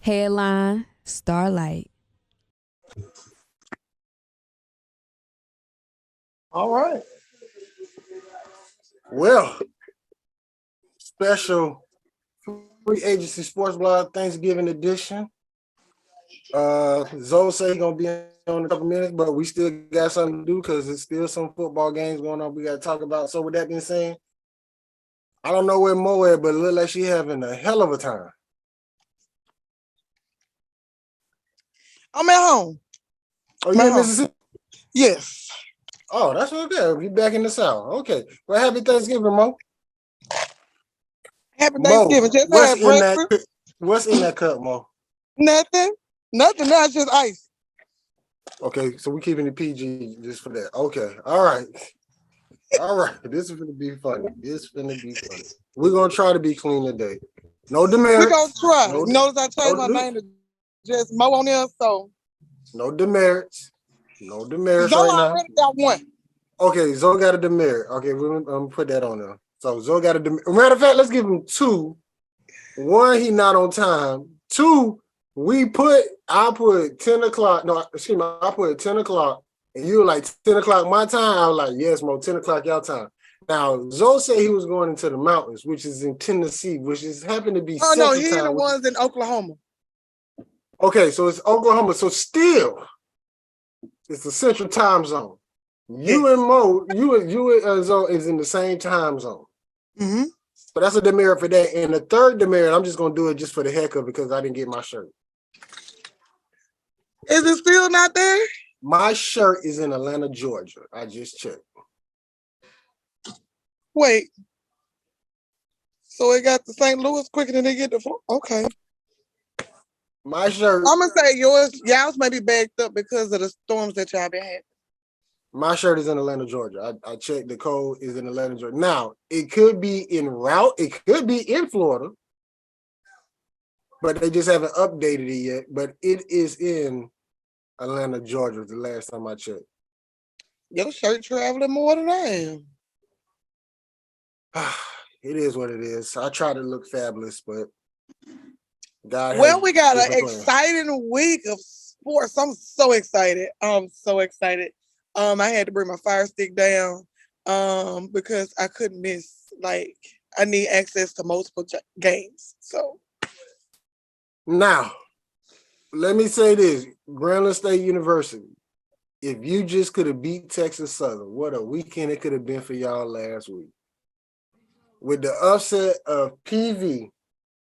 Headline, Starlight. All right. Well, special free agency sports blog Thanksgiving edition. Zoe say he's gonna be on in a couple minutes, but we still got something to do because there's still some football games going on we got to talk about. So with that being said, I don't know where Mo at, but it looks like she having a hell of a time. I'm at home. Oh, you in Mississippi? Yes. Oh, that's okay. We back in the South. Okay. Well, happy Thanksgiving, Mo. Happy Thanksgiving. Just had breakfast. What's in that cup, Mo? Nothing. Nothing. That's just ice. Okay, so we're keeping the PG just for that. Okay. All right. All right. This is going to be funny. We're going to try to be clean today. No demerits. We're going to try. Notice I changed my name to just Mo on there, so. No demerits. No demerits Zoe right now. already got one. Okay, Zoe got a demerit. Okay, we're going to put that on there. So Zoe got a demerit. Matter of fact, let's give him two. One, he not on time. Two, I put 10 o'clock. No, excuse me, I put 10 o'clock. And you were like 10 o'clock my time. I was like, yes, Mo, 10 o'clock your time. Now, Zoe said he was going into the mountains, which is in Tennessee, which is happened to be Central no, he time. the ones in Oklahoma. Okay, so it's Oklahoma. So still, it's the Central time zone. You and Mo, you and Zoe is in the same time zone. Mm-hmm. So that's a demerit for that. And the third demerit, I'm just going to do it just for the heck of it because I didn't get my shirt. Is it still not there? My shirt is in Atlanta, Georgia. I just checked. Wait. So it got to St. Louis quicker than they get to Florida? Okay. My shirt. I'm going to say y'all's may be backed up because of the storms that y'all been having. My shirt is in Atlanta, Georgia. I checked the code is in Atlanta, Georgia. Now, it could be en route. It could be in Florida. But they just haven't updated it yet. But it is in Atlanta, Georgia, the last time I checked. Your shirt traveling more than I am. It is what it is. I try to look fabulous, but God. Well, we got an exciting week of sports. I'm so excited. I had to bring my Fire Stick down because I couldn't miss. Like, I need access to multiple games. So now, let me say this: Grambling State University. If you just could have beat Texas Southern, what a weekend it could have been for y'all last week. With the upset of PV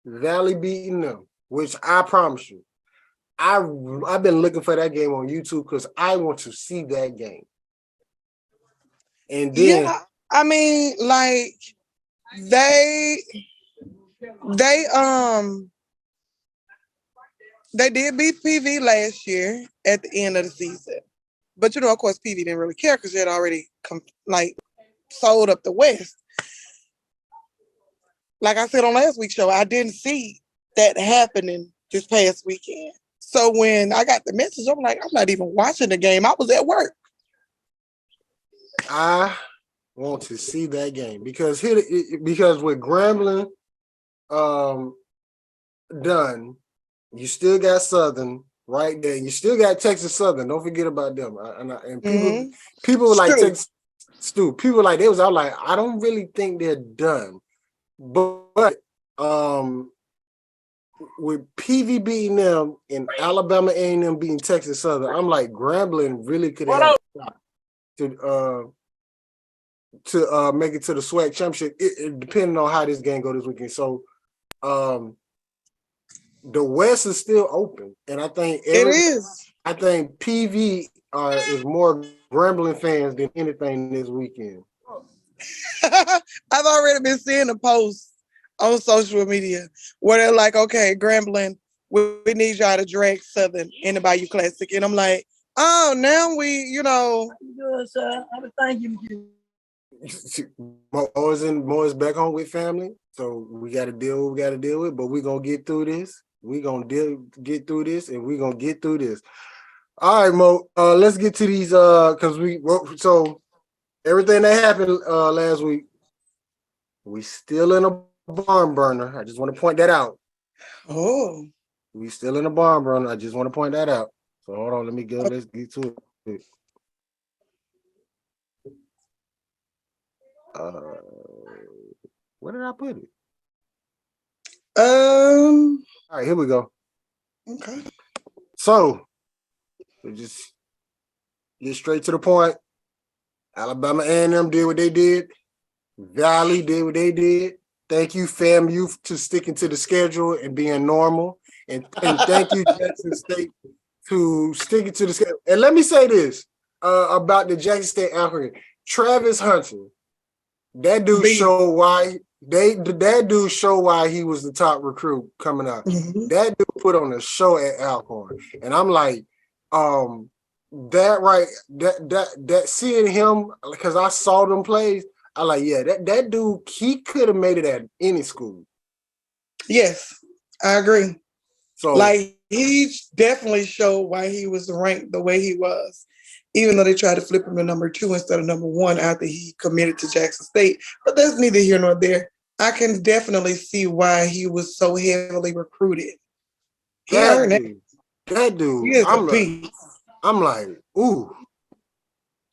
Valley beating them, which I promise you, I've been looking for that game on YouTube because I want to see that game. And then, yeah, I mean, like they did beat PV last year at the end of the season, but of course, PV didn't really care because they had already sold up the West. Like I said on last week's show, I didn't see that happening this past weekend. So when I got the message, I'm like, I'm not even watching the game. I was at work. I want to see that game because with Grambling done, you still got Southern right there. You still got Texas Southern. Don't forget about them. And people were like Texas Stu. People were like they was out like I don't really think they're done. But with PV beating them and Alabama A&M beating Texas Southern, I'm like Grambling really could have to make it to the SWAC championship. It depending on how this game goes this weekend. So the West is still open, and I think it is. I think PV is more Grambling fans than anything this weekend. I've already been seeing the posts on social media where they're like, okay, Grambling, we need y'all to drag Southern in the Bayou Classic. And I'm like, oh, now we, Good, sir. Thank you. Mo is back home with family, so we got to deal with what we got to deal with, but we're going to get through this. We're going to get through this, and we're going to get through this. All right, Mo, let's get to these, because so everything that happened last week, we still in a barn burner. I just want to point that out. Oh. We still in the barn run. I just want to point that out. So hold on, let me go. Let's get to it. Where did I put it? All right, here we go. Okay. So we just get straight to the point. Alabama A&M did what they did. Valley did what they did. Thank you, FAMU, to sticking to the schedule and being normal. And thank you, Jackson State, to sticking to the schedule. And let me say this about the Jackson State African. Travis Hunter, that dude showed why he was the top recruit coming out. Mm-hmm. That dude put on a show at Alcorn. And I'm like, that seeing him, because I saw them plays, I like, yeah, that dude, he could have made it at any school. Yes, I agree. So, like, he definitely showed why he was ranked the way he was, even though they tried to flip him to number 2 instead of number 1 after he committed to Jackson State. But that's neither here nor there. I can definitely see why he was so heavily recruited. that dude, he is a beast. I'm like, ooh.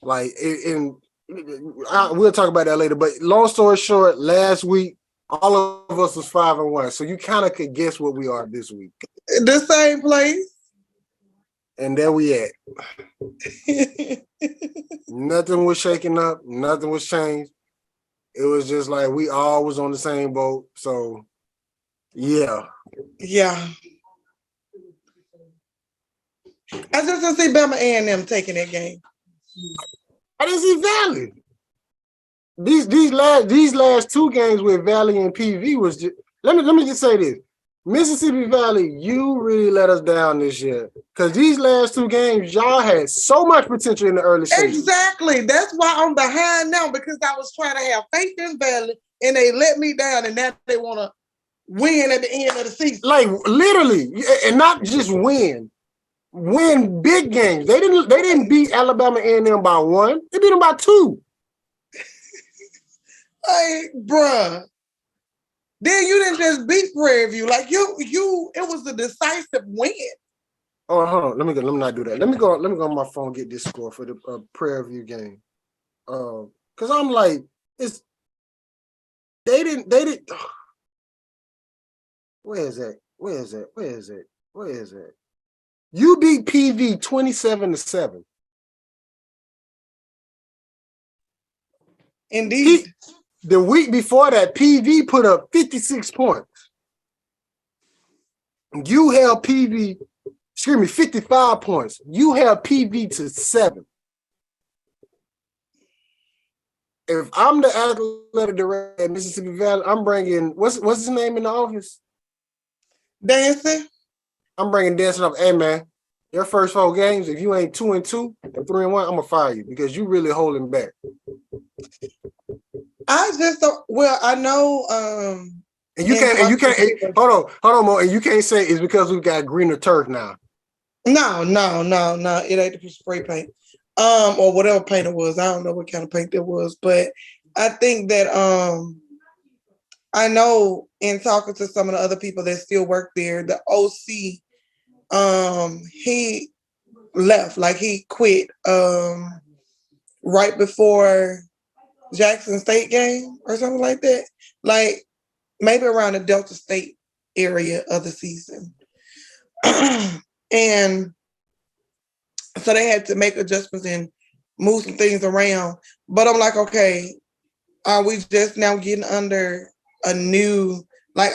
Like, and we'll talk about that later. But long story short, last week, all of us was 5-1. So you kind of could guess what we are this week. The same place. And there we at. Nothing was shaking up. Nothing was changed. It was just like we all was on the same boat. So, yeah. Yeah. I just don't see Bama A&M taking that game. I didn't see Valley. These last 2 games with Valley and PV was just, let me just say this. Mississippi Valley, you really let us down this year. Because these last 2 games, y'all had so much potential in the early stages. Exactly. That's why I'm behind now, because I was trying to have faith in Valley and they let me down, and now they want to win at the end of the season. Like, literally, and not just win big games. They didn't beat Alabama A&M by 1. They beat them by 2. Like, bruh. Then you didn't just beat Prairie View. Like, it was a decisive win. Oh, hold on. Let me not do that. Let me go on my phone, get this score for the Prairie View game. Because I'm like, they didn't. Where is that? You beat PV 27-7. Indeed. The week before that, PV put up 56 points. You held 55 points. You held PV to 7. If I'm the athletic director at Mississippi Valley, I'm bringing, what's his name in the office? Dancing. I'm bringing Dancing up. Hey, man, your first 4 games, if you ain't 2-2 and 3-1, I'm going to fire you because you really holding back. I just don't. Well, I know. And you can't. Hold on, Mo. And you can't say it's because we've got greener turf now. No. It ain't the spray paint, or whatever paint it was. I don't know what kind of paint it was, but I think that I know in talking to some of the other people that still work there, the OC, he left, like he quit, right before Jackson State game or something like that, like maybe around the Delta State area of the season. And so they had to make adjustments and move some things around. But I'm like, okay, are we just now getting under a new, like,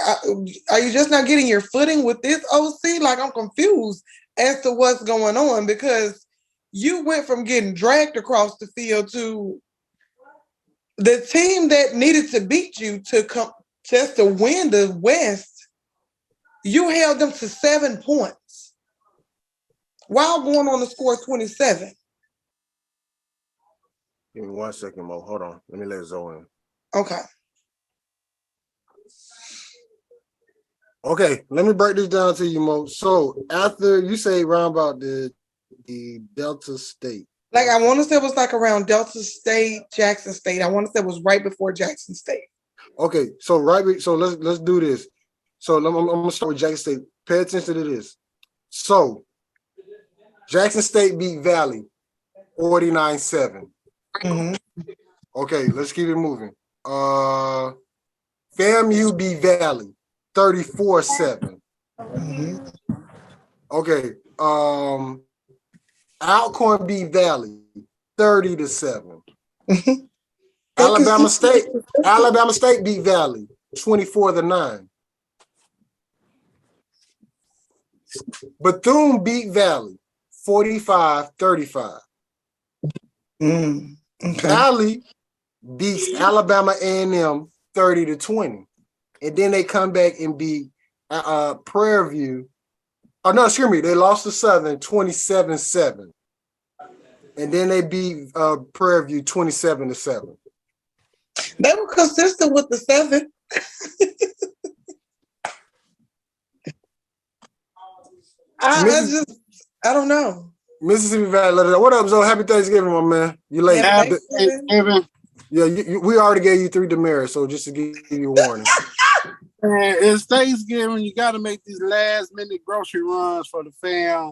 are you just not getting your footing with this OC? Like, I'm confused as to what's going on, because you went from getting dragged across the field to the team that needed to beat you to come just to win the West. You held them to 7 points while going on the score 27. Give me 1 second, Mo. Hold on. Let me let Zoe in. Okay. Okay, let me break this down to you, Mo. So after you say round about the Delta State. Like, I want to say it was like around Delta State, Jackson State. I want to say it was right before Jackson State. Okay, so let's do this. So I'm gonna start with Jackson State. Pay attention to this. So Jackson State beat Valley 49-7. Okay, let's keep it moving. FAMU beat Valley 34-7. Okay. Alcorn beat Valley 30-7. Alabama State beat Valley 24-9. Bethune beat Valley 45-35. Okay. Valley beats Alabama A&M 30-20. And then they come back and beat Prairie View. Oh, no, excuse me. They lost to Southern 27-7. And then they beat Prairie View 27-7. They were consistent with the 7. I don't know. Mississippi Valley. What up, Zoe? Happy Thanksgiving, my man. You late. Happy Thanksgiving. Yeah, we already gave you 3 demerits, so just to give you a warning. Man, it's Thanksgiving. You got to make these last-minute grocery runs for the fam.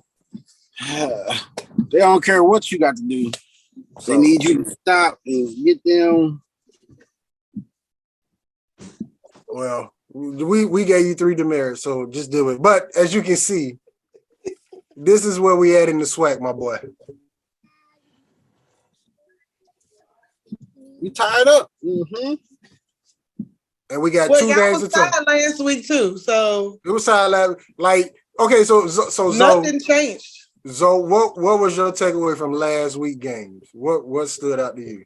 They don't care what you got to do. They need you to stop and get them. Well, we gave you 3 demerits, so just do it. But as you can see, this is where we at in the SWAC, my boy. You tied up. And we got 2 games to talk. Last week too, so it was tied. Like, okay, so nothing changed. Zoe, what was your takeaway from last week games? What stood out to you?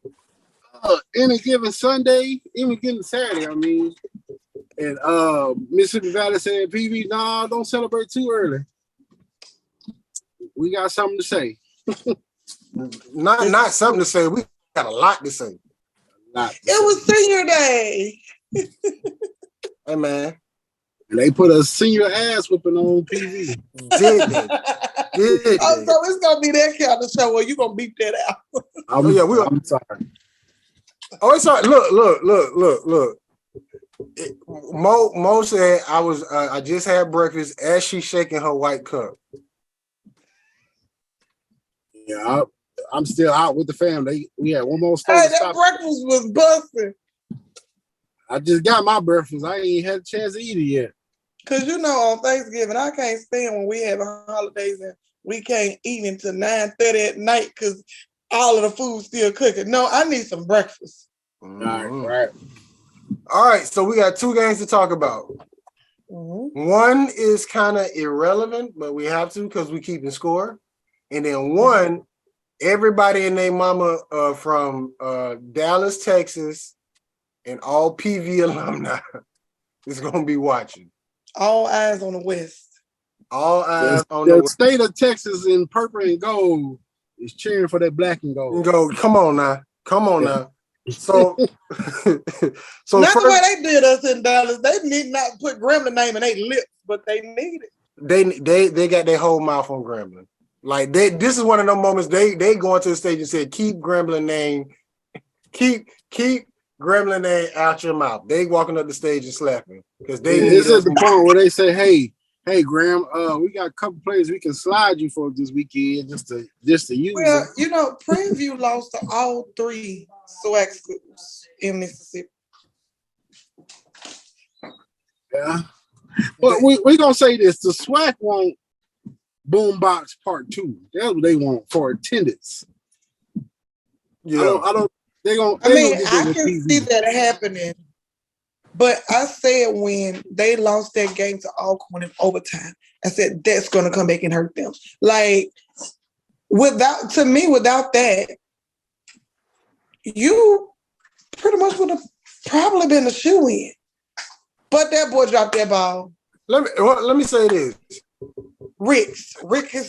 Any given Sunday, even given Saturday, I mean, and Mississippi Valley said, PV, nah, don't celebrate too early. We got something to say. Not something to say. We got a lot to say. It was senior day. Hey, man. And they put a senior ass whipping on PV. Did they? Oh, so it's gonna be that kind of show where you gonna beat that out. I'm sorry. Oh, it's all right. Look. Mo said I just had breakfast as she's shaking her white cup. Yeah, I'm still out with the family. We had one more store. Hey, that breakfast was busting. I just got my breakfast. I ain't had a chance to eat it yet. Cause on Thanksgiving I can't stand when we have holidays and we can't eat until 9:30 at night because all of the food's still cooking. No, I need some breakfast. Right. All right, so we got 2 games to talk about. One is kind of irrelevant, but we have to because we keeping score. And then one, everybody and their mama from Dallas, Texas, and all PV alumni is going to be watching. All eyes on the West. All eyes on the state of Texas in purple and gold is cheering for that black and gold. Come on now. So, not the way they did us in Dallas. They need not put Gremlin name in their lips, but they need it. They got their whole mouth on Gremlin. Like this is one of those moments they go into the stage and said, keep Gremlin name, keep Gremlin name out your mouth. They walking up the stage and slapping because they. This is the point where they say, "Hey, Graham, we got a couple players we can slide you for this weekend just to use." Well, Prairie View lost to all 3 SWAC schools in Mississippi. Yeah, but we gonna say this: the SWAC want Boombox Part 2. That's what they want for attendance. Yeah, I don't. I can see that happening, but I said when they lost that game to Alcorn in overtime, I said that's going to come back and hurt them. Like without that, you pretty much would have probably been a shoe-in. But that boy dropped that ball. Let me say this. Rick,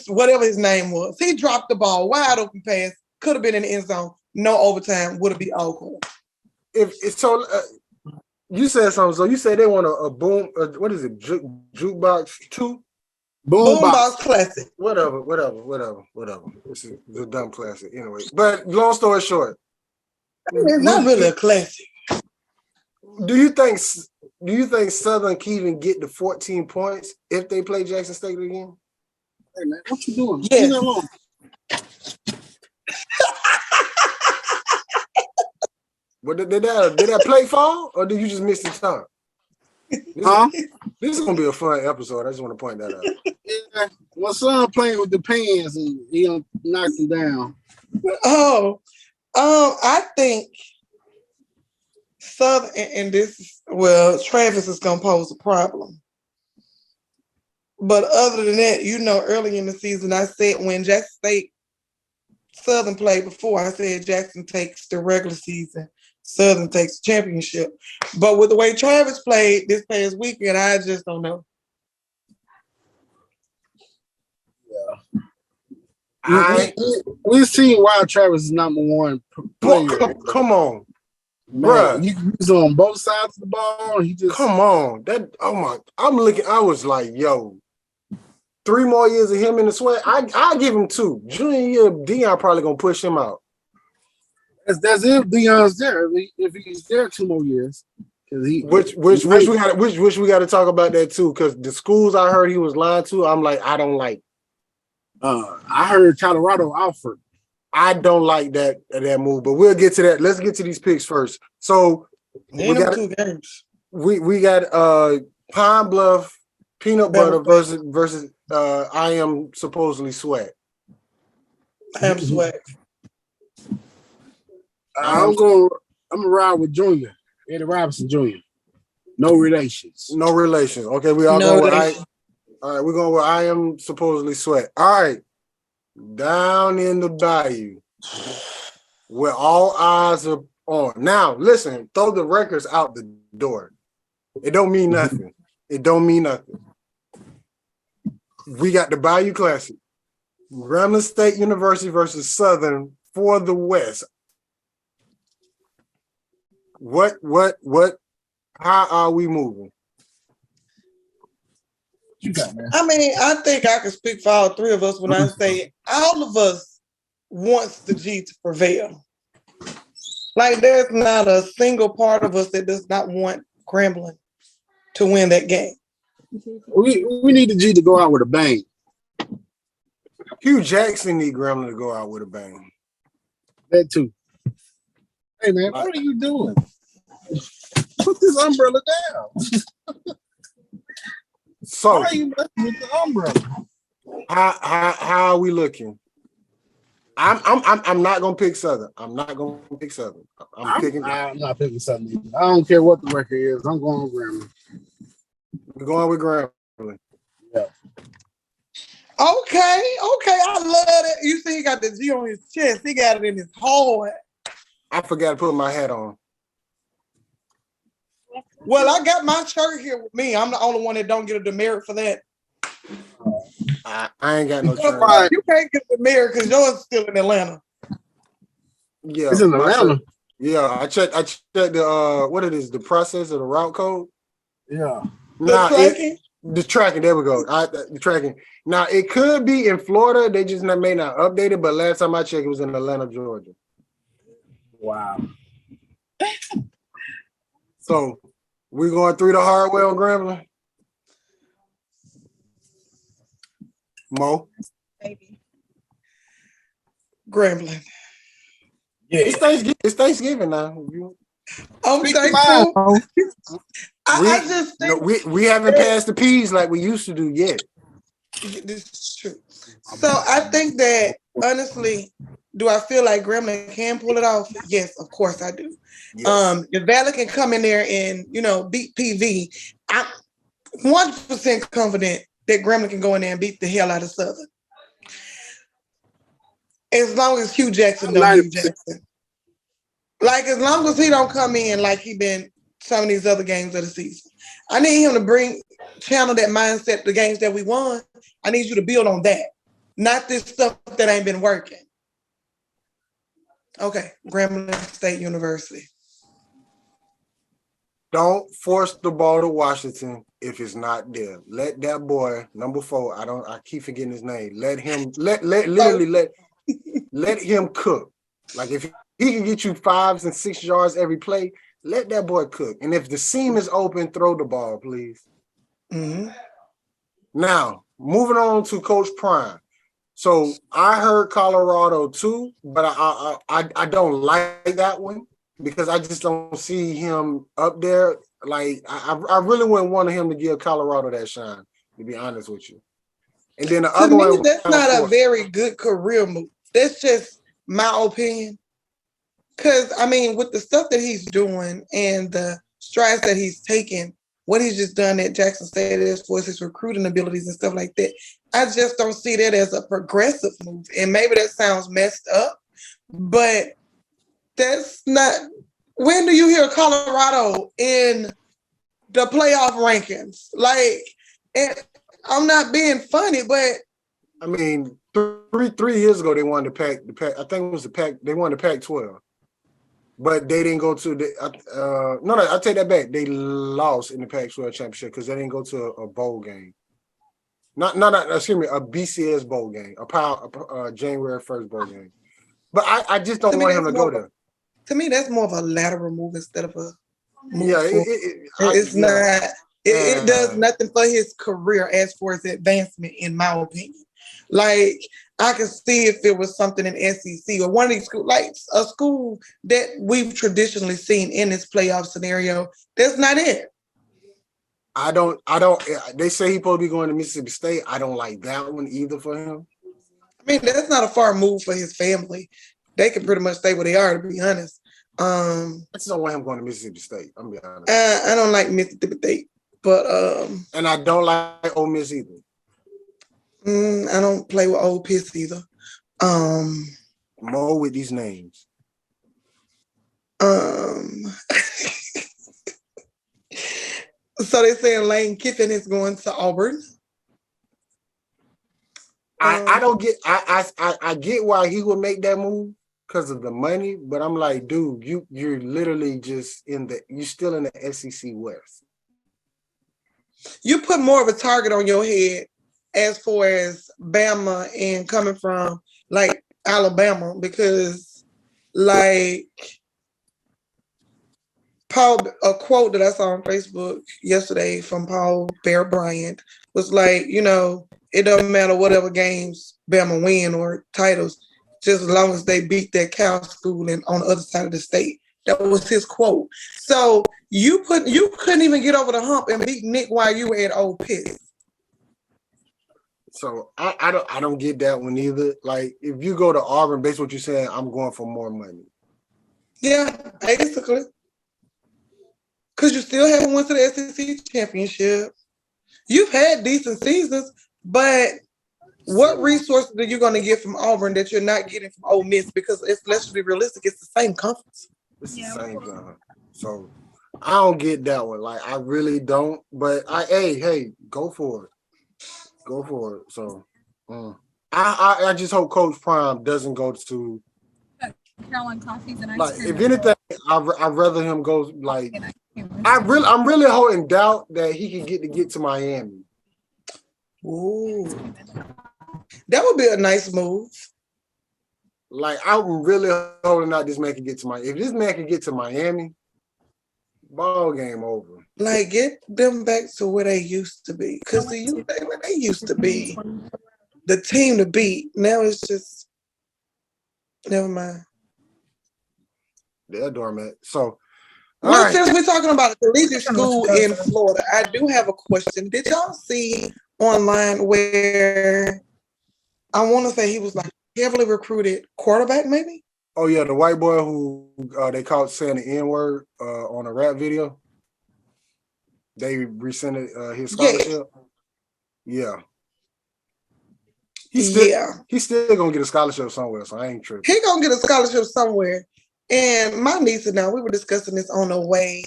whatever his name was, he dropped the ball, wide open pass, could have been in the end zone. No overtime, would have been Alcorn. If it's so, you said something. So you said they want a boom. What is it? Jukebox 2? Boombox Classic. Whatever. This is the dumb classic anyway. But long story short, it's not really a classic. Do you think Southern can even get the 14 points if they play Jackson State again? Hey man, what you doing? Yes. Leave that alone. What did that play fall, or did you just miss the time? Huh? This is gonna be a fun episode. I just want to point that out. Yeah, my son playing with the pans and he knocked him down. Oh, I think Southern, and this, well, Travis is gonna pose a problem. But other than that, early in the season, I said when Jackson State Southern played before, I said Jackson takes the regular season, Southern takes the championship. But with the way Travis played this past weekend, I just don't know. We've seen why Travis is number one player. Come on, man, he's on both sides of the ball. He just come on. I'm looking. I was like, yo, 3 more years of him in the SWAC. I give him 2. Junior year, Deion probably gonna push him out. That's if Deion's there. If he's there 2 more years, which we got to talk about that too. Because the schools I heard he was lying to, I'm like, I don't like. I heard Colorado offered. I don't like that move, but we'll get to that. Let's get to these picks first. So we got 2 games. We got Pine Bluff Peanut Butter versus I am supposedly SWAC. I am SWAC. I'm gonna ride with Junior, Eddie Robinson Jr. No relations. No relations. Okay, we all go with all right, we're going where I am supposedly SWAC. All right. Down in the bayou, where all eyes are on. Now, listen, throw the records out the door. It don't mean nothing. It don't mean nothing. We got the Bayou Classic. Grambling State University versus Southern for the West. How are we moving? You got, man. I mean, I think I can speak for all 3 of us when I say all of us wants the G to prevail. Like, there's not a single part of us that does not want Grambling to win that game. We need the G to go out with a bang. Hugh Jackson need Grambling to go out with a bang. That too. Hey man, what are you doing? Put this umbrella down. So why are you messing with the umbrella? How are we looking? I'm not gonna pick Southern. I'm not gonna pick Southern. I'm not picking Southern either. I don't care what the record is. I'm going with Grambling. We're going with Grambling. Yeah. Okay, I love it. You see, he got the G on his chest. He got it in his heart. I forgot to put my hat on. Well, I got my shirt here with me. I'm the only one that don't get a demerit for that. I ain't got no shirt. You can't get a demerit because yours is still in Atlanta. Yeah, it's in Atlanta. Yeah, I checked the what it is, the process of the route code. Yeah. The tracking. There we go. The tracking. Now it could be in Florida. They just may not update it. But last time I checked, it was in Atlanta, Georgia. Wow. So we're going through the hard way on Grambling. Mo. Maybe. Grambling. Yeah. It's Thanksgiving now. I'm thankful. I just think we haven't passed the P's like we used to do yet. This is true. So I think that honestly, do I feel like Grambling can pull it off? Yes, of course I do. Yes. If Valley can come in there and beat PV, I'm 100% confident that Grambling can go in there and beat the hell out of Southern. As long as Hugh Jackson don't Hugh Jackson. Like, as long as he don't come in like he been some of these other games of the season. I need him to channel that mindset, the games that we won. I need you to build on that. Not this stuff that ain't been working. Okay, Grambling State University. Don't force the ball to Washington if it's not there. Let that boy, number 4, I keep forgetting his name. Let him let him cook. Like, if he can get you 5 and 6 yards every play, Let that boy cook. And if the seam is open, throw the ball, please. Mm-hmm. Now, moving on to Coach Prime. So I heard Colorado too, but I don't like that one because I just don't see him up there. Like I really wouldn't want him to give Colorado that shine, to be honest with you. And then the To other me, one, that's not a very good career move. That's just my opinion. Because, I mean, with the stuff that he's doing and the strides that he's taking, what he's just done at Jackson State as far as his recruiting abilities and stuff like that, I just don't see that as a progressive move. And maybe that sounds messed up, but that's not. When do you hear Colorado in the playoff rankings? Like, and I'm not being funny, but I mean, three years ago they won the Pac. I think it was the Pac. They won the Pac-12. But they didn't go to the no, I take that back. They lost in the Pac-12 championship because they didn't go to a bowl game. Not excuse me, a BCS bowl game, a January 1st bowl game. But I just don't want him to go there. To me, that's more of a lateral move instead of a move. Yeah, it does nothing for his career as far as advancement, in my opinion. Like, I can see if it was something in SEC or one of these schools, like a school that we've traditionally seen in this playoff scenario. That's not it. I don't. They say he's supposed to be going to Mississippi State. I don't like that one either for him. I mean, that's not a far move for his family. They can pretty much stay where they are, to be honest. I just don't want him going to Mississippi State. I'm gonna be honest. I don't like Mississippi State, but and I don't like Ole Miss either. I don't play with Ole Piss either. More with these names. So they're saying Lane Kiffin is going to Auburn. I don't get. I get why he would make that move because of the money, but I'm like, dude, you're literally just you're still in the SEC West. You put more of a target on your head as far as Bama and coming from like Alabama, because like a quote that I saw on Facebook yesterday from Paul Bear Bryant was like, it doesn't matter whatever games Bama win or titles, just as long as they beat that cow school and on the other side of the state. That was his quote. So you couldn't even get over the hump and beat Nick while you were at Ole Piss. So I don't get that one either. Like, if you go to Auburn, based on what you're saying, I'm going for more money. Yeah, basically. Because you still haven't went to the SEC championship. You've had decent seasons, but what resources are you going to get from Auburn that you're not getting from Ole Miss? Because let's be realistic, it's the same conference. It's the same thing. So I don't get that one. Like, I really don't. But hey, go for it. Go for it. So I just hope Coach Prime doesn't go to Carolina coffees and ice like, cream. if anything, I'd rather him go like I'm really holding doubt that he can get to Miami. Ooh. That would be a nice move. Like, I'm really holding out this man can get to Miami. If this man can get to Miami, ball game over. Like, get them back to where they used to be. Because they used to be the team to beat. Now it's just, never mind. They're doormat. So, well, since we're talking about a collegiate school in Florida, I do have a question. Did y'all see online where I want to say he was like heavily recruited quarterback, maybe? Oh yeah, the white boy who they caught saying the N-word on a rap video. They rescinded his scholarship. Yeah. He's still gonna get a scholarship somewhere, so I ain't tripping. He gonna get a scholarship somewhere. And my niece and I, we were discussing this on the way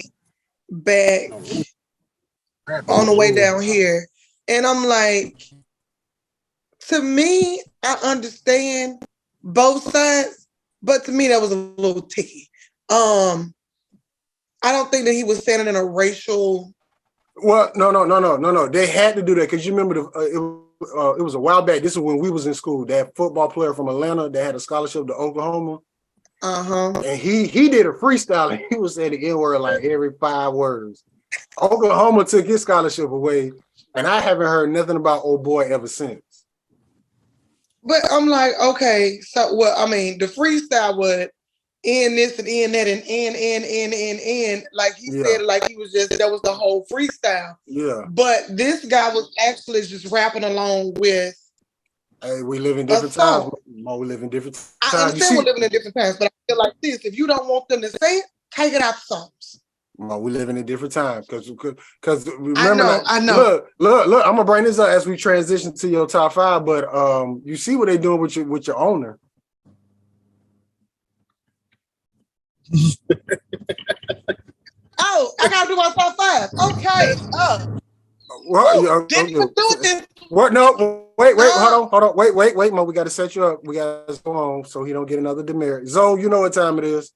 back, on the way down here. And I'm like, to me, I understand both sides, but to me, that was a little ticky. I don't think that he was standing in a racial. Well, no. They had to do that because you remember it was a while back. This is when we was in school. That football player from Atlanta that had a scholarship to Oklahoma. And he did a freestyle and he was saying the N-word like every 5 words. Oklahoma took his scholarship away, and I haven't heard nothing about old boy ever since. But I'm like, okay, so I mean, the freestyle would end this and end that and end. Like he said, like he was just that was the whole freestyle. Yeah. But this guy was actually just rapping along with. Hey, we live in different times. We live in different times. I understand we're living in different times, but I feel like this: if you don't want them to say it, take it out the songs. We living in different times because remember, I know. Look. I'm gonna bring this up as we transition to your top 5. But you see what they doing with your owner. Oh, I gotta do my top 5. Okay. Didn't even do this. What? No. Wait. Hold on. Wait, Mo. We got to set you up. We got to go on so he don't get another demerit. Zoe, you know what time it is.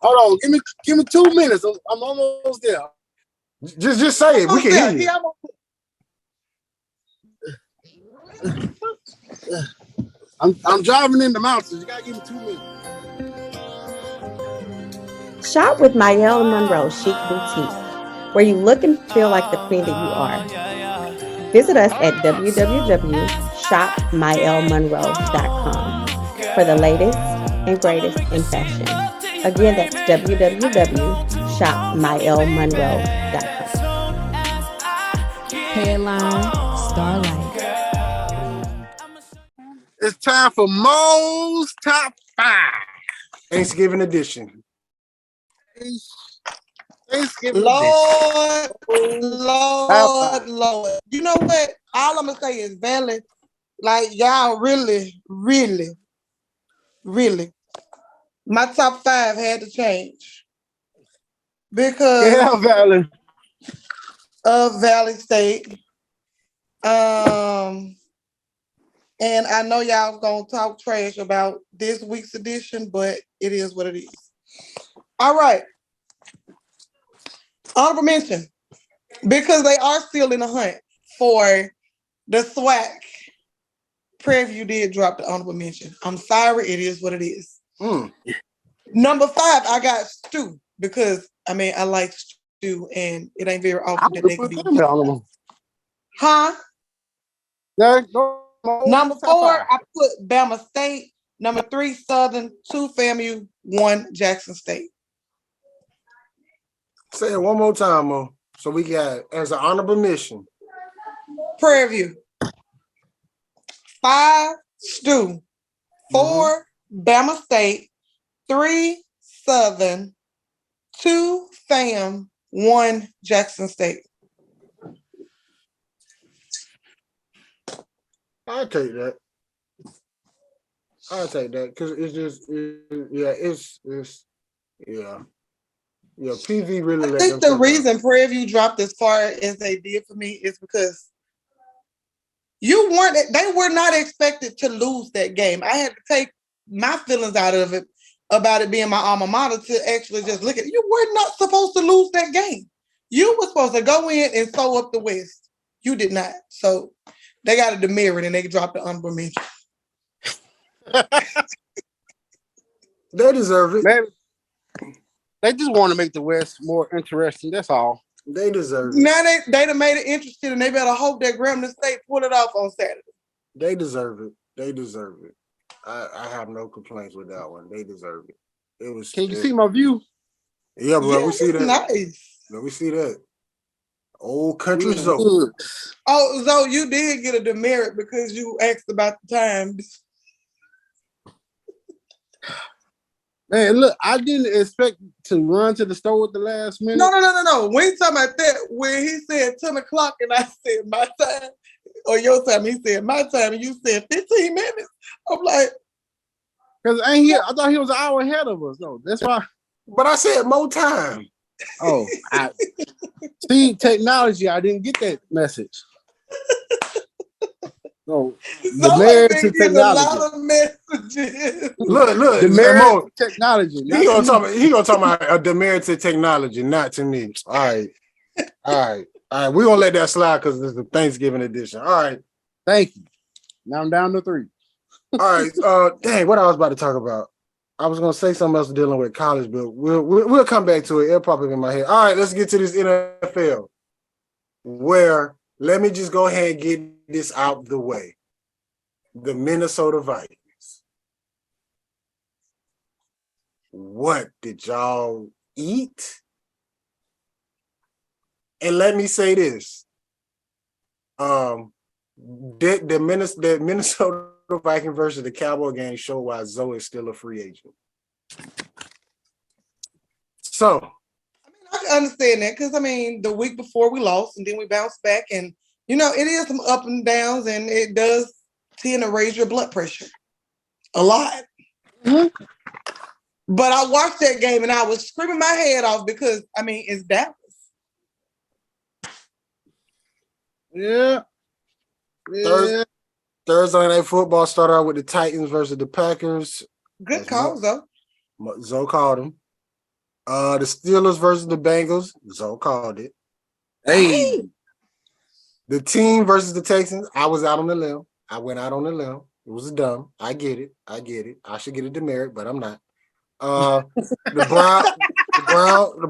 Hold on. Give me 2 minutes. I'm almost there. Just say it. We can hear you. I'm driving in the mountains. You gotta give me 2 minutes. Shop with Mayel Monroe Chic Boutique, where you look and feel like the queen that you are. Visit us at www.shopmyelmonroe.com for the latest and greatest in fashion. Again, that's www.shopmyelmonroe.com. Headline Starlight. It's time for Mo's Top 5. Thanksgiving edition. Lord. You know what? All I'm gonna say is valid. Like y'all really. My top 5 had to change because of Valley State. And I know y'all gonna talk trash about this week's edition, but it is what it is. All right. Honorable mention, because they are still in the hunt for the SWAC. Prairie View did drop the honorable mention. I'm sorry, it is what it is. Number 5, I got Stu, because I mean I like Stu, and it ain't very often that they can be. Huh? Number 4, I put Bama State. Number 3, Southern. 2, FAMU. 1, Jackson State. Say it one more time, Mo. So we got as an honorable mention. Prairie View. 5, Stu. 4, Bama State. 3, Southern. 2, FAM. 1, Jackson State. I'll take that. Because it's just, Yeah, PV really. I think the reason Prairie View dropped as far as they did for me is because they were not expected to lose that game. I had to take my feelings out of it about it being my alma mater to actually just look at it. You were not supposed to lose that game. You were supposed to go in and sew up the West. You did not. So they got a demerit and they dropped the honorable mention. They deserve it. Maybe. They just want to make the West more interesting. That's all. They deserve it. Now they done made it interesting, and they better hope that Grambling State pull it off on Saturday. They deserve it. I have no complaints with that one. They deserve it. It was. Can you see my view? Yeah, bro. We see that. Nice. Yeah, we see that. Old country Zoe. Oh, Zoe, you did get a demerit because you asked about the times. Man, look, I didn't expect to run to the store at the last minute. No. We ain't talking about that. When he said 10 o'clock and I said my time, or your time, he said my time, and you said 15 minutes. I'm like, because I thought he was an hour ahead of us. No, that's why. But I said more time. Oh, see, technology, I didn't get that message. No, the marriage to technology. A lot of messages. Look, the marriage to technology. He gonna talk about a demerit to technology, not to me. All right. We're gonna let that slide because this is the Thanksgiving edition. All right. Thank you. Now I'm down to 3. All right. Dang, what I was about to talk about. I was gonna say something else dealing with college, but we'll come back to it. It'll pop up in my head. All right, let's get to this NFL. Where let me just go ahead and get this out the way. The Minnesota Vikings. What did y'all eat? And let me say this. The Minnesota Vikings versus the Cowboy game show why Zoe is still a free agent. So I can understand that because the week before we lost and then we bounced back, and it is some up and downs, and it does tend to raise your blood pressure a lot. Mm-hmm. But I watched that game and I was screaming my head off because it's Dallas. Yeah. Thursday Night Football started out with the Titans versus the Packers. Good calls, though. Zoe called them. The Steelers versus the Bengals. Zoe called it. Hey. The team versus the Texans. I was out on the limb. I went out on the limb. It was dumb. I get it. I should get a demerit, but I'm not. The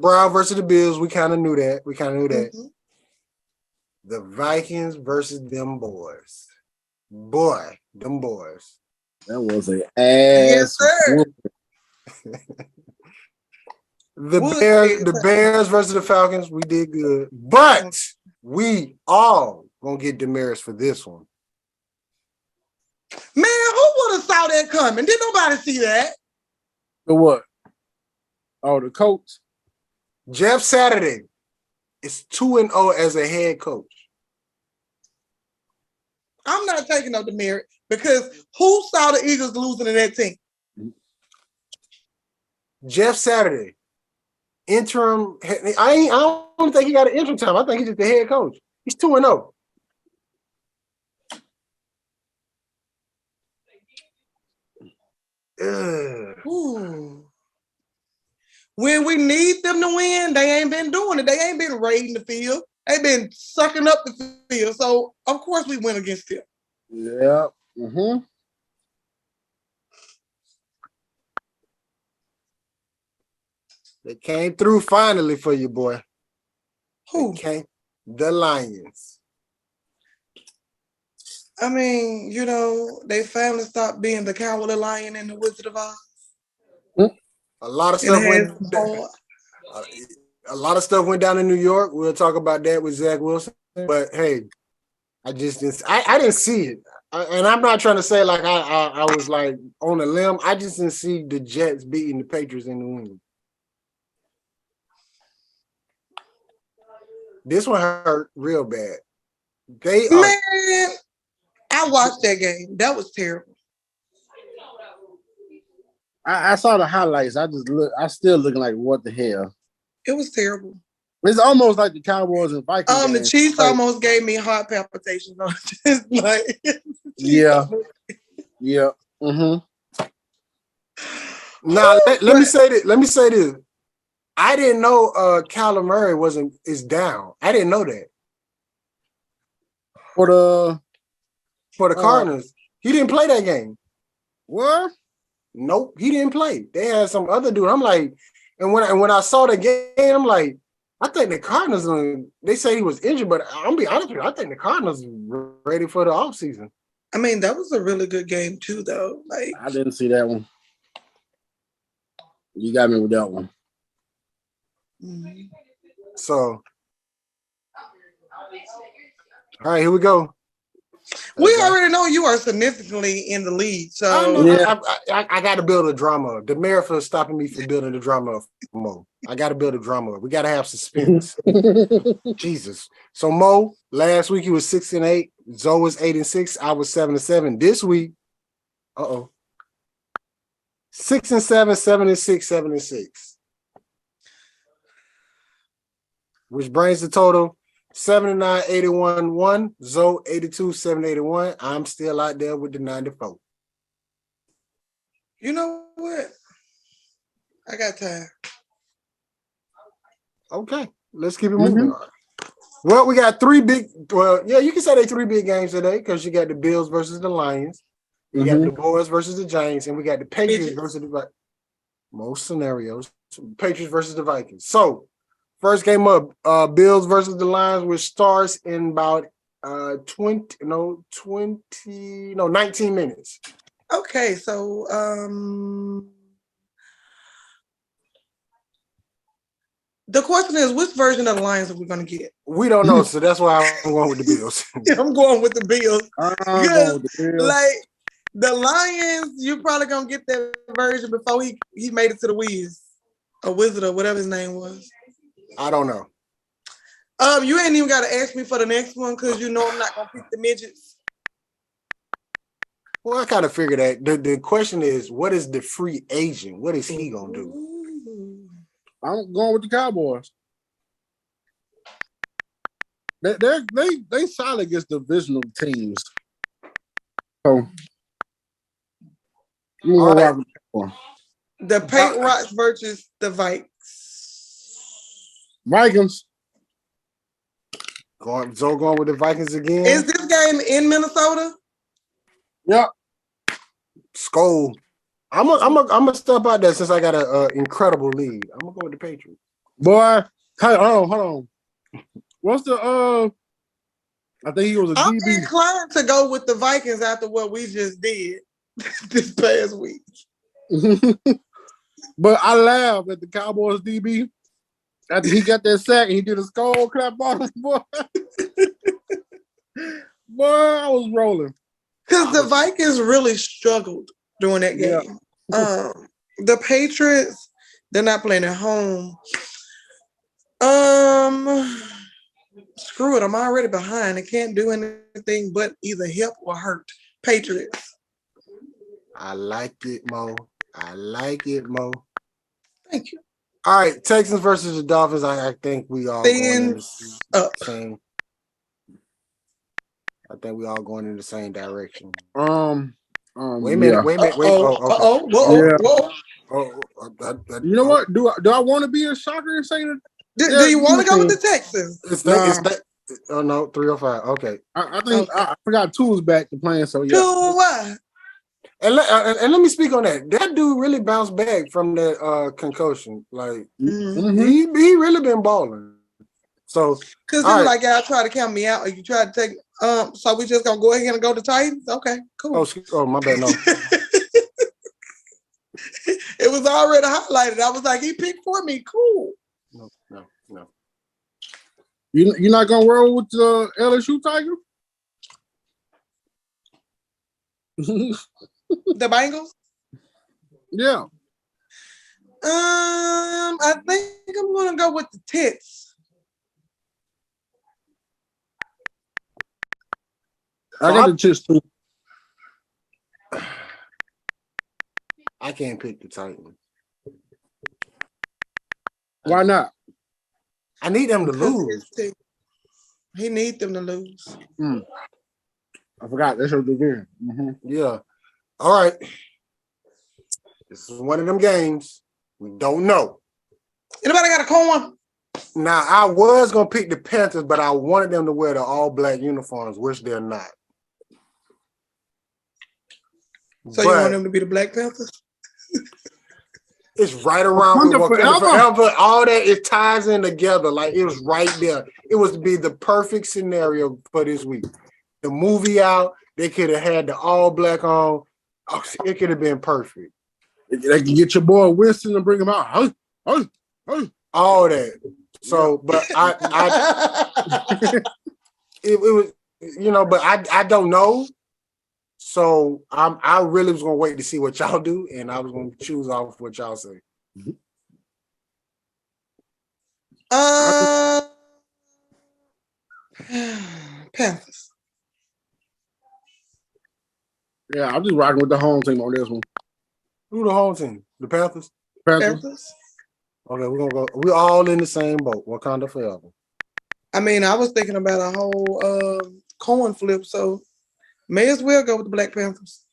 Brown versus the Bills. We kind of knew that. Mm-hmm. The Vikings versus them boys. Boy, them boys. That was an ass. Yes, sir. The Bears versus the Falcons. We did good, but we all gonna get demerits for this one. Man, who would have saw that coming? Did nobody see that? The what? Oh, the coach. Jeff Saturday is 2-0 as a head coach. I'm not taking no demerit because who saw the Eagles losing to that team? Jeff Saturday, interim. I don't think he got an interim time. I think he's just the head coach. He's 2-0. When we need them to win, they ain't been doing it. They ain't been raiding the field. They've been sucking up the field. So, of course, we win against them. Yeah. Mm-hmm. They came through finally for you, boy. Who? The Lions. They finally stopped being the Cowardly Lion and the Wizard of Oz. A lot of stuff went down in New York. We'll talk about that with Zach Wilson. But hey, I didn't see it. And I'm not trying to say like I was like on a limb. I just didn't see the Jets beating the Patriots in New England. This one hurt real bad. Man, I watched that game. That was terrible. I saw the highlights. I still looking like, what the hell? It was terrible. It's almost like the Cowboys and Vikings. The Chiefs almost gave me heart palpitations. Yeah. Mm-hmm. Now let me say this. I didn't know Kyler Murray is down. I didn't know that. For the Cardinals, he didn't play that game. What? Nope, he didn't play. They had some other dude. I'm like, and when I saw the game, I'm like, I think the Cardinals. They say he was injured, but I'm be honest with you, I think the Cardinals are ready for the offseason. That was a really good game too, though. Like, I didn't see that one. You got me with that one. Mm-hmm. So, all right, here we go. We already know you are significantly in the lead. So I got to build a drama. The mayor for stopping me from building the drama of Mo. I got to build a drama. We got to have suspense. Jesus. So Mo, last week he was 6-8. Zoe was 8-6. I was 7-7. This week, 6-7, 7-6, 7-6. Which brings the total 79, 81, 1. Zoe 82, 7, 81. I'm still out there with the 94. You know what? I got time. Okay, let's keep it moving. Well, we got you can say they 3 big games today because you got the Bills versus the Lions. You got the Boys versus the Giants, and we got the Patriots versus the Most scenarios. Patriots versus the Vikings. So, first game up, Bills versus the Lions, which starts in about 19 minutes. Okay, so the question is, which version of the Lions are we going to get? We don't know, so that's why I'm going with the Bills. I'm going with the Bills. I'm Because, going with the Bills. like, the Lions, you're probably going to get that version before he made it to the Wiz. Or Wizard or whatever his name was. I don't know. You ain't even got to ask me for the next one because you know I'm not going to pick the midgets. Well, I kind of figured that. The question is, what is the free agent? What is he going to do? I'm going with the Cowboys. They solid against divisional teams. So All right. The Patriots versus the Vikings. Going with the Vikings again. Is this game in Minnesota? Yeah. Skull. I'm gonna step out there since I got an incredible lead. I'm gonna go with the Patriots. Boy, hold on. What's the I think he was a I'm DB. inclined to go with the Vikings after what we just did this past week. But I laughed at the Cowboys DB after he got that sack and he did a skull clap on him, boy. Boy, I was rolling. Because the Vikings really struggled during that game. Yeah. The Patriots, they're not playing at home. Screw it. I'm already behind. I can't do anything but either help or hurt. Patriots. I like it, Mo. Thank you. All right, Texans versus the Dolphins. I think we all going in the same. I think we all going in the same direction. Wait a minute. Whoa. You know what? Do I want to be a shocker and say that? Do you want to go with the Texans? Oh no, 305. Okay. I think I forgot Two's back to playing. So yeah. Two. And let me speak on that. That dude really bounced back from that concussion. Like he really been balling. So because he was like, y'all try to count me out, or you try to take. So we just gonna go ahead and go to Titans. Okay, cool. Oh, my bad. No. It was already highlighted. I was like, he picked for me. Cool. No. You're not gonna roll with the LSU Tiger? The Bengals? Yeah. I think I'm gonna go with the Tits. I got the Tits too. I can't pick the Titans. Why not? I need them to lose. He needs them to lose. I forgot. That's what they're doing. Yeah. All right. This is one of them games we don't know. Anybody got a coin? Now, I was going to pick the Panthers, but I wanted them to wear the all-black uniforms, which they're not. So you want them to be the Black Panthers? It's right around with Wakanda Forever. All that, it ties in together. Like, it was right there. It was to be the perfect scenario for this week. The movie out, they could have had the all-black on. Oh, it could have been perfect. They can get your boy Winston and bring him out. All that. So, but it was, but I don't know. So I really was gonna wait to see what y'all do, and I was gonna choose off what y'all say. Panthers. Yeah, I'm just rocking with the home team on this one. Who the home team? The Panthers? Panthers. Okay, we're gonna go. We're all in the same boat. Wakanda forever. I mean, I was thinking about a whole coin flip, so may as well go with the Black Panthers.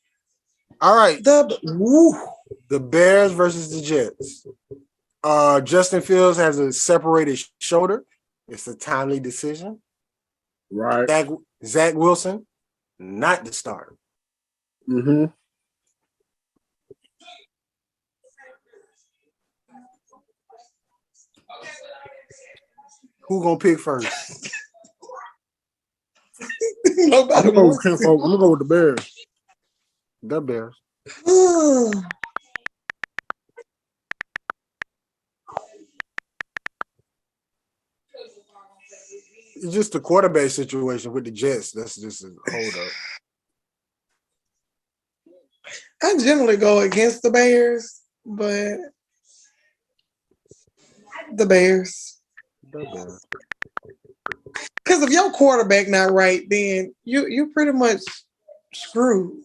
All right. The Bears versus the Jets. Justin Fields has a separated shoulder. It's a timely decision. Right. Zach Wilson, not the starter. Who gonna pick first? Nobody I'm gonna wants to. go with the Bears. The Bears. It's just a quarterback situation with the Jets. That's just a hold up. I generally go against the Bears, but the Bears. The Bears. Because if your quarterback not right, then you pretty much screwed.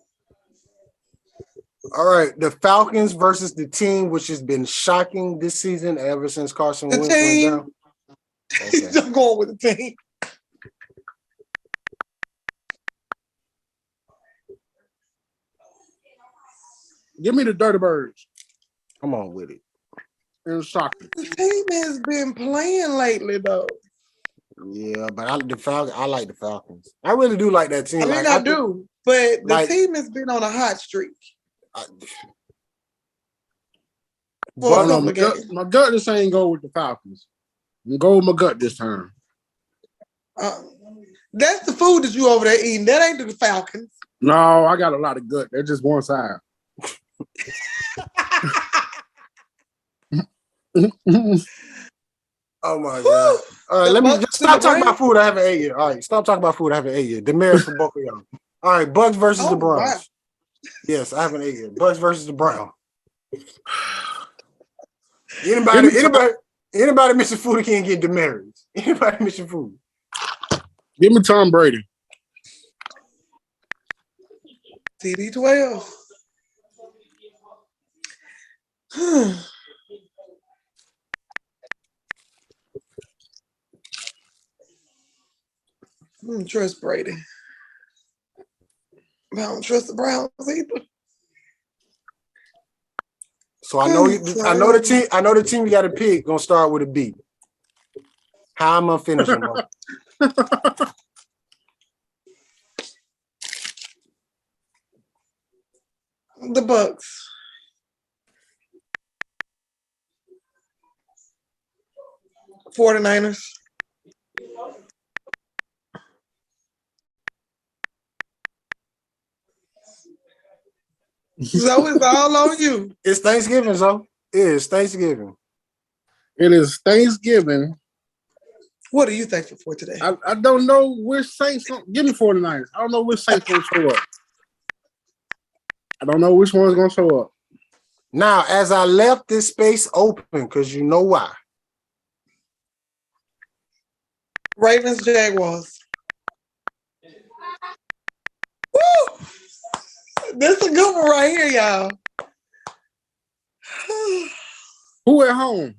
All right, the Falcons versus the team which has been shocking this season ever since Carson The Wentz went team. down. Okay. I'm going with the team. Give me the Dirty Birds. Come on with it. And soccer. The team has been playing lately, though. Yeah, but I like the Falcons. I really do like that team. I mean, Like, I do, but the like- team has been on a hot streak. I don't know. But- My gut this ain't go with the Falcons. I'm go with my gut this time. That's the food that you over there eating. That ain't the Falcons. No, I got a lot of gut. They're just one side. Oh my god! All right, let me just stop talking about food I haven't ate yet. All right, stop talking about food I haven't ate yet. Demerits for both of y'all. All right, Bucks versus the Browns. Wow. Yes, I haven't ate yet. Bucks versus the Browns. Anybody missing food can't get demerits. Anybody missing food? Give me Tom Brady. TD12. I don't trust Brady. I don't trust the Browns either. So I know the team you got to pick gonna start with a B. How am I finishing? The Bucks. $49ers. So it's all on you. It's Thanksgiving, so it is Thanksgiving. It is Thanksgiving. What are you thankful for today? I don't know which Saints. Give me 49ers. I don't know which Saints going to show up. I don't know which one's going to show up. Now, as I left this space open, because you know why. Ravens, Jaguars. Woo! This is a good one right here, y'all. Who at home?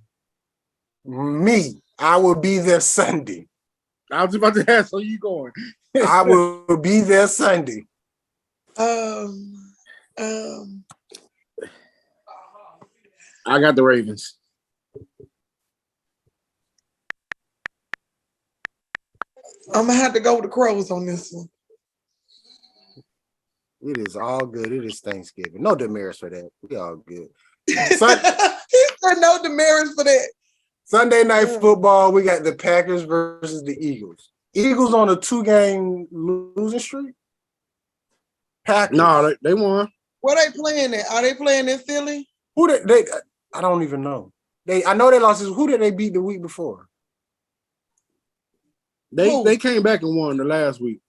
Me. I will be there Sunday. I was about to ask, so you going? I will be there Sunday. I got the Ravens. I'm gonna have to go with the Crows on this one. It is all good. It is Thanksgiving. No demerits for that. We all good. He said no demerits for that. Sunday night football, we got the Packers versus the Eagles. Eagles on a 2-game losing streak? Packers. No, they won. Where they playing at? Are they playing in Philly? Who they I don't even know. I know they lost. Who did they beat the week before? They came back and won the last week.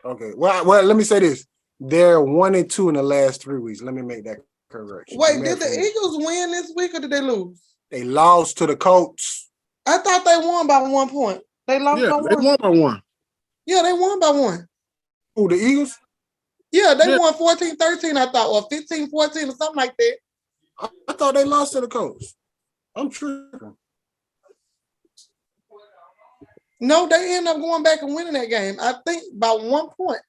Okay. Well, let me say this. They're 1-2 in the last 3 weeks. Let me make that correction. Wait, did the Eagles win this week or did they lose? They lost to the Colts. I thought they won by 1 point. They lost by 1. They won by 1. Yeah, they won by 1. Who, the Eagles? Yeah, they won 14-13, I thought, or 15-14 or something like that. I thought they lost to the Colts. I'm tripping. No, they ended up going back and winning that game. I think by 1 point.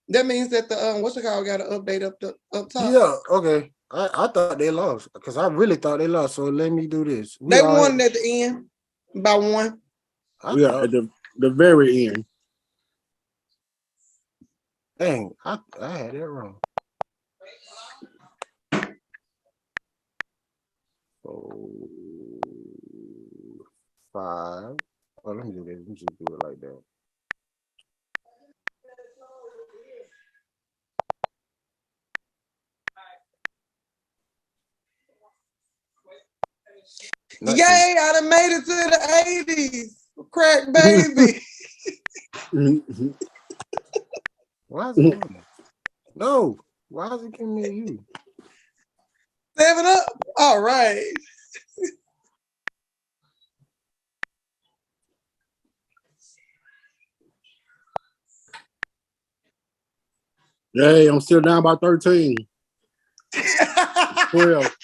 That means that the got an update up top. Yeah, okay. I thought they lost because I really thought they lost. So let me do this. They won at the end by 1. Yeah, at the very end. Dang, I had that wrong. 5. Oh, let me do this. Let me just do it like that. Not Yay, I done made it to the 80s. Crack baby. Why is it on? No. Why is it giving me you? 7 up. All right. Hey, I'm still down by 13. 12.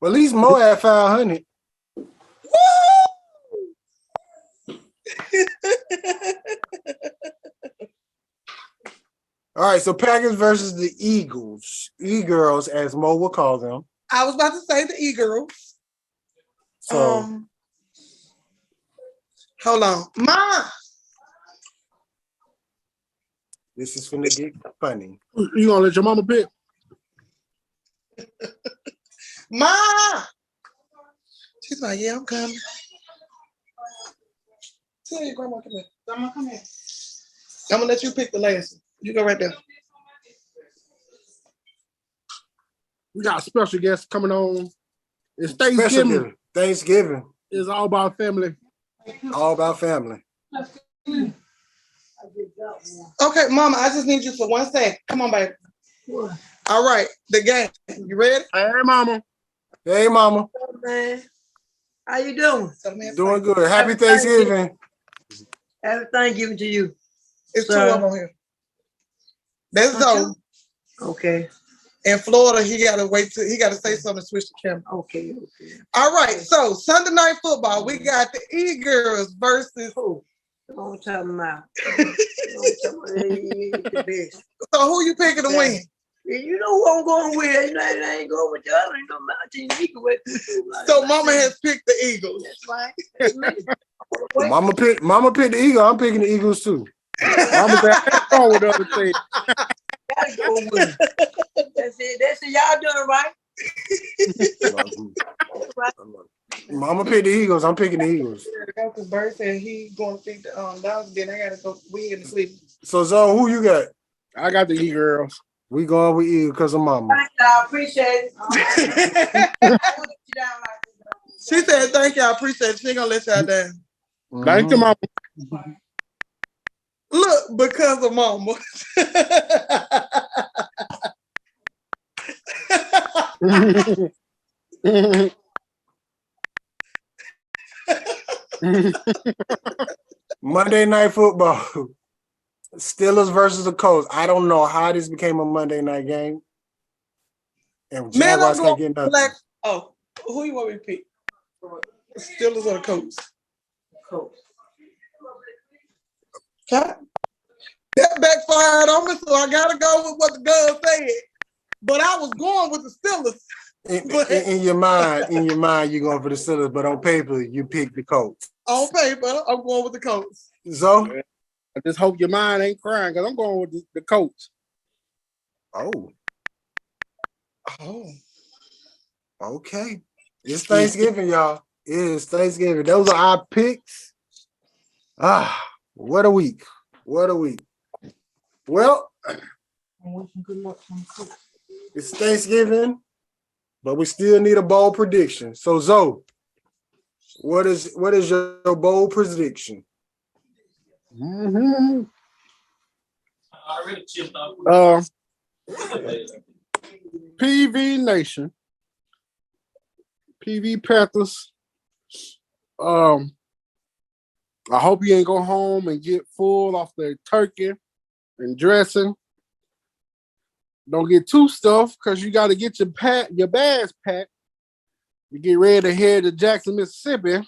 Well, at least Mo at 500. All right, so Packers versus the Eagles. E-girls, as Mo will call them. I was about to say the E-girls. So Hold on. Ma! this is finna get funny. You gonna let your mama pick? Ma! She's like, yeah, I'm coming. Tell your grandma, come here. Grandma, come here. I'm gonna let you pick the last one. You go right there. We got special guests coming on. It's Special Thanksgiving. gift. Thanksgiving. It's all about family. All about family. Okay, Mama, I just need you for 1 second. Come on, baby. All right, the game. You ready? Hey, mama. Hey, mama. Man, how you doing? Doing good. Happy Thanksgiving. Happy Thanksgiving to you. It's 2 of them on here. That's Zoe. Okay. In Florida, he gotta say something to switch the camera. Okay. All right, so Sunday night football, we got the E-girls versus Oh, don't tell me about. The best. So who you picking to win? You know who I'm going with. You know, I ain't going with the other. You know, Mountain Eagle with. So Mama has picked the Eagles. That's right. That's me. Mama picked the Eagle. I'm picking the Eagles too. Mama said, I ain't going with the other thing. Gotta go with it. That's it. That's it. Y'all doing right. Mama picked the Eagles. I'm picking the Eagles. Because Bird said he going to pick the dogs. Then I gotta go. We in the sleep. So Zoe, who you got? I got the E-girls. We going with Eagles because of Mama. Thank y'all. Appreciate it. She said, "Thank y'all. Appreciate it. She ain't gonna let y'all down." Thank you, mama. Look, because of Mama. Monday Night Football. Steelers versus the Colts. I don't know how this became a Monday night game. And Man, I'm Jaguars can't get going nothing. black. Oh, who you want me to pick? Steelers or the Colts? Colts. Okay. That backfired on me, so I gotta go with what the girl said. But I was going with the Steelers. In your mind, you're going for the Steelers, but on paper, you pick the Colts. On paper, I'm going with the Colts. Zoe? I just hope your mind ain't crying because I'm going with the Colts. Oh, Oh. okay. It's Thanksgiving, y'all. It is Thanksgiving. Those are our picks. What a week. What a week. Well, it's Thanksgiving, but we still need a bold prediction. So, Zoe, what is your bold prediction? PV Nation, PV Panthers. I hope you ain't go home and get full off the turkey and dressing. Don't get too stuffed because you got to get your bags packed. You get ready to head to Jackson, Mississippi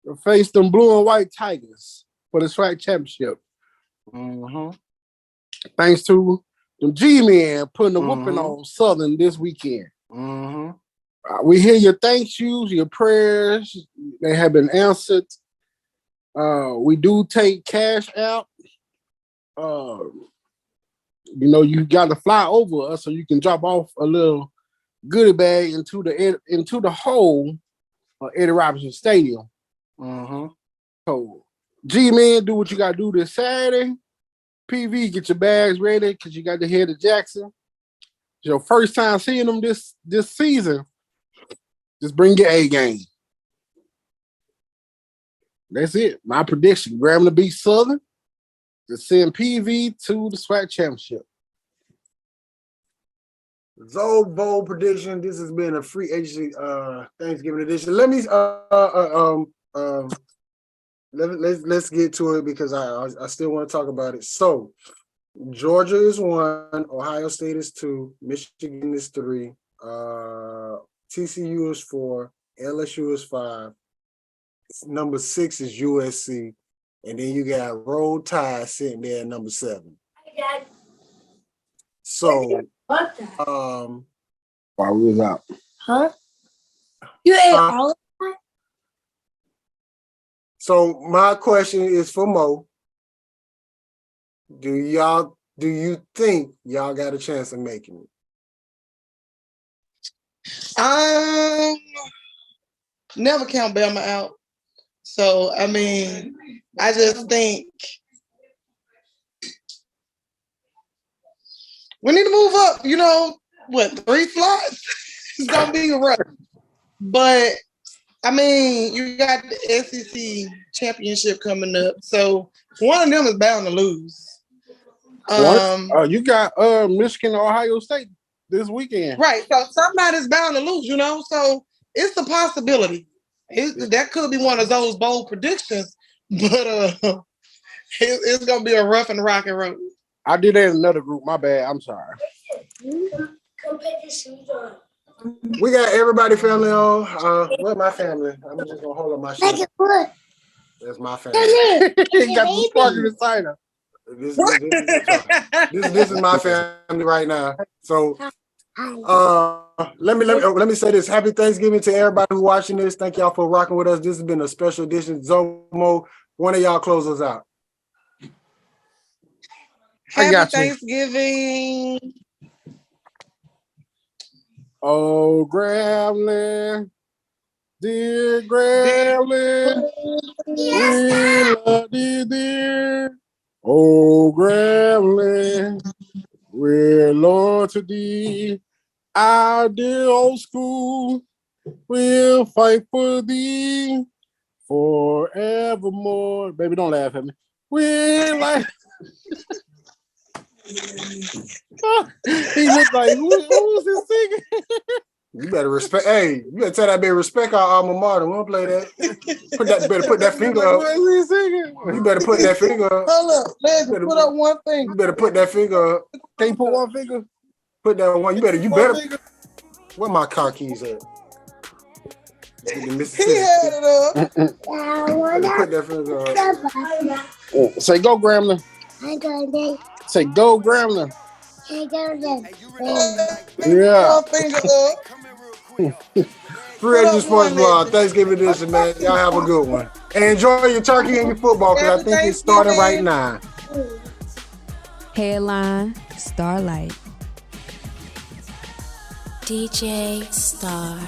to face them blue and white Tigers for the SWAC championship. Mm-hmm. Thanks to them G-men putting the whooping on Southern this weekend. Mm-hmm. We hear your thank yous, your prayers. They have been answered. We do take cash out. You got to fly over us so you can drop off a little goodie bag into the hole of Eddie Robinson Stadium. So, G-Man, do what you got to do this Saturday. PV, get your bags ready because you got to head to Jackson. It's your first time seeing them this season. Just bring your A game. That's it. My prediction: Grambling to beat Southern to send PV to the SWAC championship. Zoe bold prediction. This has been a free agency Thanksgiving edition. Let me let's get to it because I still want to talk about it. So Georgia is 1, Ohio State is 2, Michigan is 3, TCU is 4, LSU is 5. Number 6 is USC, and then you got Roll Tide sitting there at number 7. So, While we was out, Huh? You ate all of that? So my question is for Mo. Do you think y'all got a chance of making it? Never count Bama out. So I mean, I just think we need to move up. You know what? 3 slots. It's gonna be rough. But I mean, you got the SEC championship coming up, so one of them is bound to lose. You got Michigan, Ohio State this weekend, Right? So somebody's bound to lose. You know, so it's a possibility. That could be one of those bold predictions, but it's gonna be a rough and rocky road. I did that in another group. My bad. I'm sorry. We got everybody family on. Where's my family? I'm just gonna hold up my shit. That's my family. He got the spark in the cider. This is my family right now. So let me say this. Happy Thanksgiving to everybody who's watching this. Thank y'all for rocking with us. This has been a special edition. Zomo, one of y'all close us out. Happy Thanksgiving. Oh, Grambling, dear Grambling, we love you, dear. Oh, Grambling, we're loyal to thee. Our dear old school, we'll fight for thee forevermore. Baby, don't laugh at me. We're like... He looked like, who was this singing? You better respect. Hey, you better tell that baby respect our alma mater. We don't play that. Better put that finger up. You better put that finger up. Hold up, let's put up one finger. You better put that finger up. Can't put one finger. Put that one. You better. Where my car keys at? He had it up. Put that finger up. Say go, Grambling. Say go, Grambling. Yeah. Free Agent Sports Vlog, Thanksgiving edition, man. Y'all have a good one. And enjoy your turkey and your football because I think it's starting right now. Headline, Starlight. DJ Star.